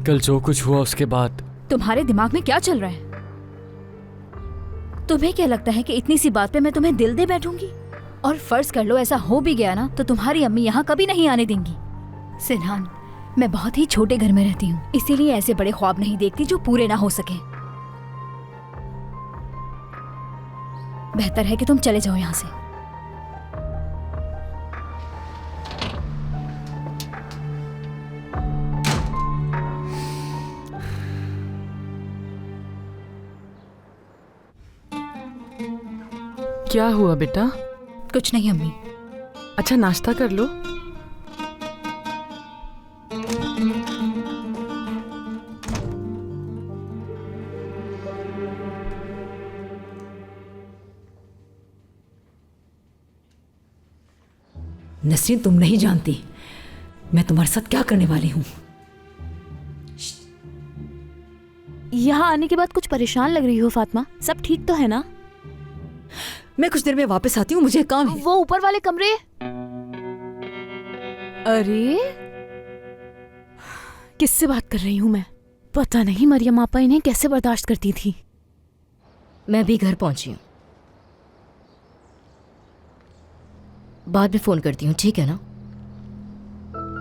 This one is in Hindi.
कल जो कुछ हुआ उसके बाद तुम्हारे दिमाग में क्या चल रहा है? तुम्हें क्या लगता है कि इतनी सी बात पे मैं तुम्हें दिल दे बैठूंगी? और फर्ज कर लो ऐसा हो भी गया ना तो तुम्हारी अम्मी यहाँ कभी नहीं आने देंगी। सिनहान, मैं बहुत ही छोटे घर में रहती हूँ, इसीलिए ऐसे बड़े ख्वाब नहीं देखती जो पूरे ना हो सके। बेहतर है कि तुम चले जाओ यहाँ से। क्या हुआ बेटा? कुछ नहीं अम्मी। अच्छा नाश्ता कर लो। नसरीन, तुम नहीं जानती मैं तुम्हारे साथ क्या करने वाली हूँ। यहाँ आने के बाद कुछ परेशान लग रही हो फातिमा, सब ठीक तो है ना? मैं कुछ देर में वापस आती हूँ, मुझे काम है। वो ऊपर वाले कमरे। अरे किससे बात कर रही हूँ मैं? पता नहीं मरियम आपा इन्हें कैसे बर्दाश्त करती थी। मैं भी घर पहुंची हूँ, बाद में फोन करती हूँ, ठीक है ना?